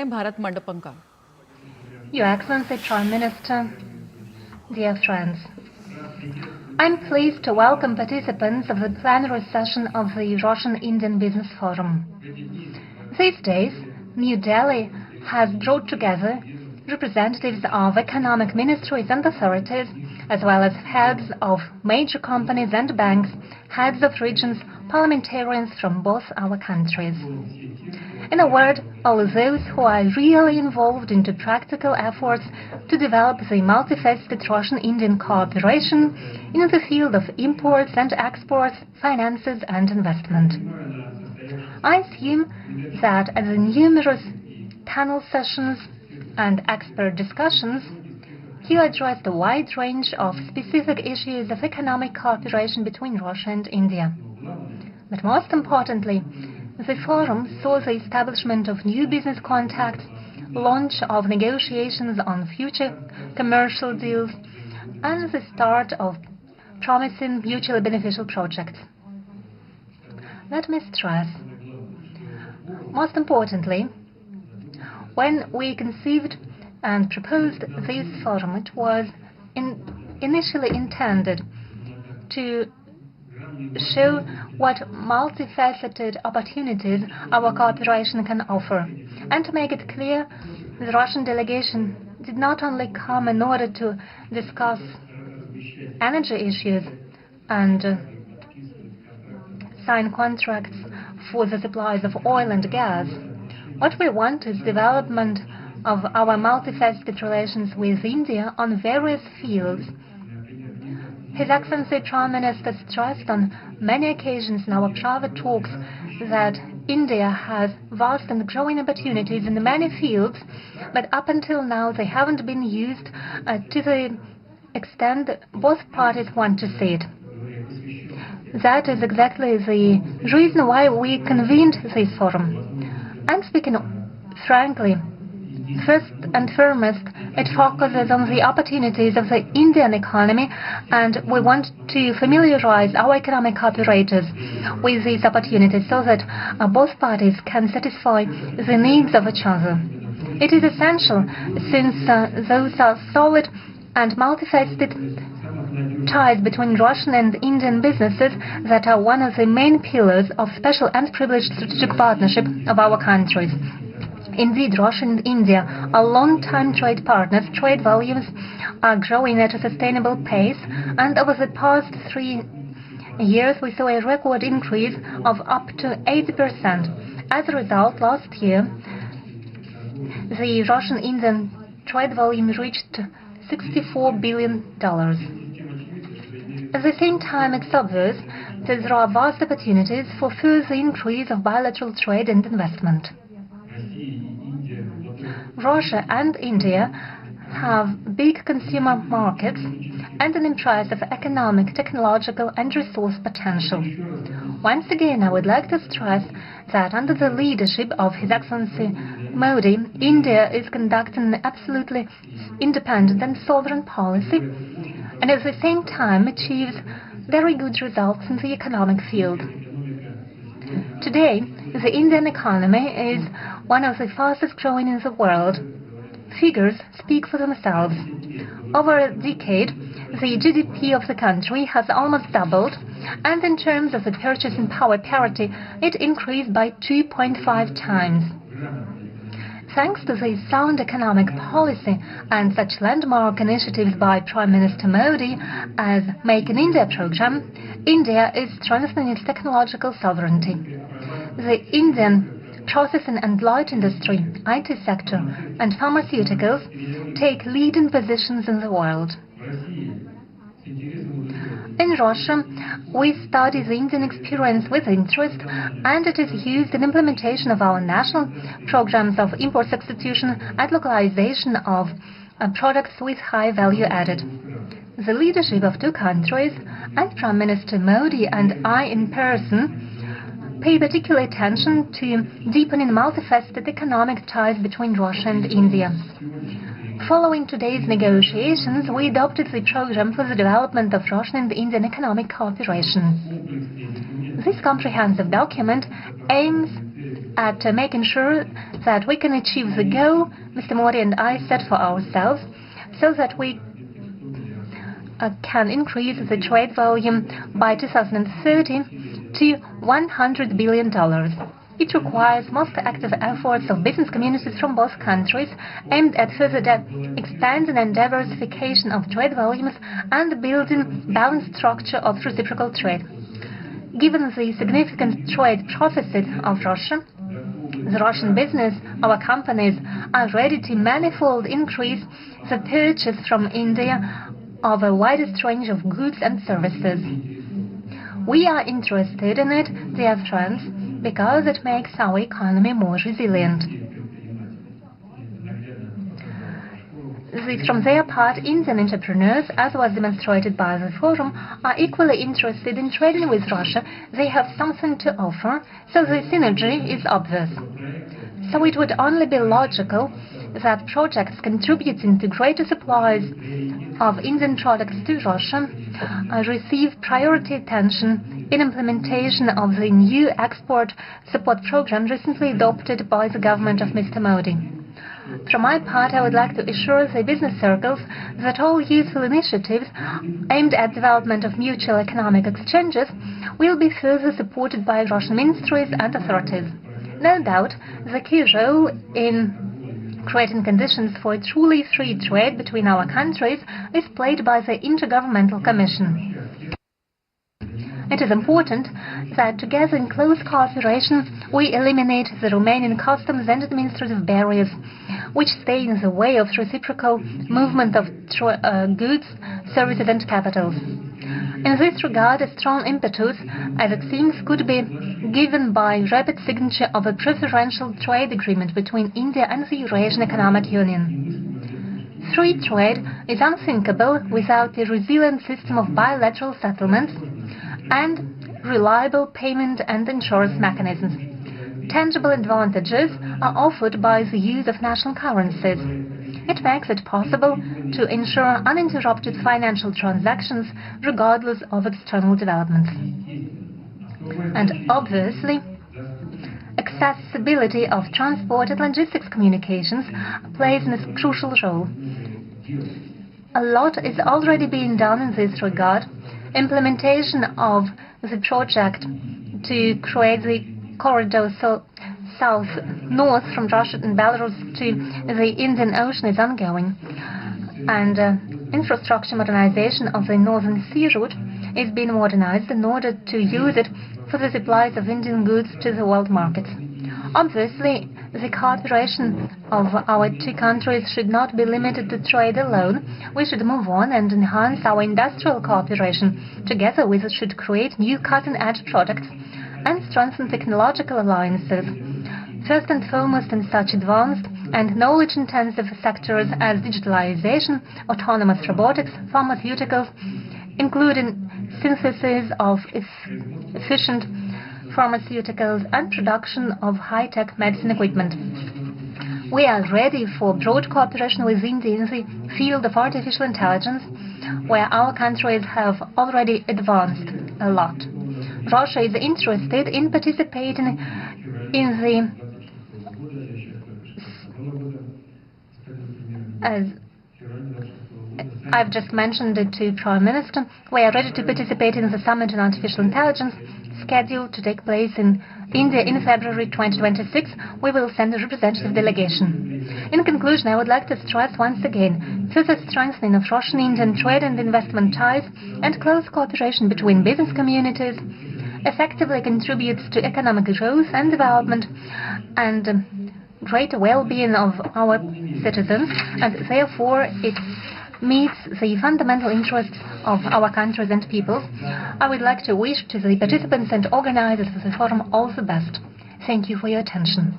भारत मंडपम का। Your Excellency Prime Minister, dear friends, I'm pleased to welcome participants of the plenary session of the Russian-Indian Business Forum. These days, New Delhi has brought together representatives of economic ministries and authorities, as well as heads of major companies and banks, heads of regions, parliamentarians from both our countries. In a word, all those who are really involved into practical efforts to develop the multifaceted Russian-Indian cooperation in the field of imports and exports, finances and investment. I assume that at the numerous panel sessions and expert discussions, you addressed a wide range of specific issues of economic cooperation between Russia and India. But most importantly, the forum saw the establishment of new business contacts, launch of negotiations on future commercial deals, and the start of promising mutually beneficial projects. Let me stress, most importantly, when we conceived and proposed this forum, it was initially intended to show what multifaceted opportunities our cooperation can offer, and to make it clear the Russian delegation did not only come in order to discuss energy issues and sign contracts for the supplies of oil and gas. What we want is development of our multifaceted relations with India on various fields. His Excellency Prime Minister stressed on many occasions in our private talks that India has vast and growing opportunities in many fields, but up until now they haven't been used to the extent both parties want to see it. That is exactly the reason why we convened this forum. And speaking frankly, first and foremost, it focuses on the opportunities of the Indian economy, and we want to familiarize our economic operators with these opportunities so that both parties can satisfy the needs of each other. It is essential, since those are solid and multifaceted ties between Russian and Indian businesses that are one of the main pillars of special and privileged strategic partnership of our countries. Indeed, Russia and India are long-time trade partners. Trade volumes are growing at a sustainable pace, and over the past 3 years we saw a record increase of up to 80%. As a result, last year the Russian-Indian trade volume reached $64 billion. At the same time, it's obvious that there are vast opportunities for further increase of bilateral trade and investment. Russia and India have big consumer markets and an impressive economic, technological and resource potential. Once again, I would like to stress that under the leadership of His Excellency Modi, India is conducting an absolutely independent and sovereign policy, and at the same time achieves very good results in the economic field. Today, the Indian economy is one of the fastest growing in the world. Figures speak for themselves. Over a decade, the GDP of the country has almost doubled, and in terms of the purchasing power parity, it increased by 2.5 times. Thanks to the sound economic policy and such landmark initiatives by Prime Minister Modi as Make in India program, India is strengthening its technological sovereignty. The Indian processing and light industry, IT sector, and pharmaceuticals take leading positions in the world. In Russia, we study the Indian experience with interest, and it is used in implementation of our national programs of import substitution and localization of products with high value added. The leadership of two countries, and Prime Minister Modi and I in person, pay particular attention to deepening multifaceted economic ties between Russia and India. Following today's negotiations, we adopted the program for the development of Russian and Indian economic cooperation. This comprehensive document aims at making sure that we can achieve the goal Mr. Modi and I set for ourselves, so that we can increase the trade volume by 2030 to $100 billion. It requires most active efforts of business communities from both countries aimed at further expanding and diversification of trade volumes and building balanced structure of reciprocal trade. Given the significant trade profit of Russia, the Russian business, our companies are ready to manifold increase the purchase from India of a widest range of goods and services. We are interested in it, dear friends, because it makes our economy more resilient. From their part, Indian entrepreneurs, as was demonstrated by the forum, are equally interested in trading with Russia. They have something to offer, so the synergy is obvious. So it would only be logical that projects contributing to greater supplies of Indian products to Russia receive priority attention in implementation of the new export support program recently adopted by the government of Mr. Modi. From my part, I would like to assure the business circles that all useful initiatives aimed at development of mutual economic exchanges will be further supported by Russian ministries and authorities. No doubt, the key role in creating conditions for a truly free trade between our countries is played by the Intergovernmental Commission. It is important that together in close cooperation we eliminate the Romanian customs and administrative barriers which stay in the way of reciprocal movement of goods, services and capitals. In this regard, a strong impetus, as it seems, could be given by rapid signature of a preferential trade agreement between India and the Eurasian Economic Union. Free trade is unthinkable without a resilient system of bilateral settlements and reliable payment and insurance mechanisms. Tangible advantages are offered by the use of national currencies. It makes it possible to ensure uninterrupted financial transactions regardless of external developments. And obviously, accessibility of transport and logistics communications plays a crucial role. A lot is already being done in this regard. Implementation of the project to create the corridor south-north from Russia and Belarus to the Indian Ocean is ongoing, and infrastructure modernization of the Northern Sea route is being modernized in order to use it for the supplies of Indian goods to the world markets. Obviously, the cooperation of our two countries should not be limited to trade alone. We should move on and enhance our industrial cooperation. Together we should create new cutting-edge products and strengthen technological alliances. First and foremost in such advanced and knowledge-intensive sectors as digitalization, autonomous robotics, pharmaceuticals, including synthesis of efficient pharmaceuticals and production of high-tech medicine equipment. We are ready for broad cooperation with India in the field of artificial intelligence, where our countries have already advanced a lot. Russia is interested in participating in the as I've just mentioned it to Prime Minister, we are ready to participate in the Summit on Artificial Intelligence scheduled to take place in India in February 2026. We will send a representative delegation. In conclusion, I would like to stress once again further strengthening of Russian-Indian trade and investment ties and close cooperation between business communities effectively contributes to economic growth and development and greater well-being of our citizens, and therefore it meets the fundamental interests of our countries and peoples. I would like to wish to the participants and organizers of the forum all the best. Thank you for your attention.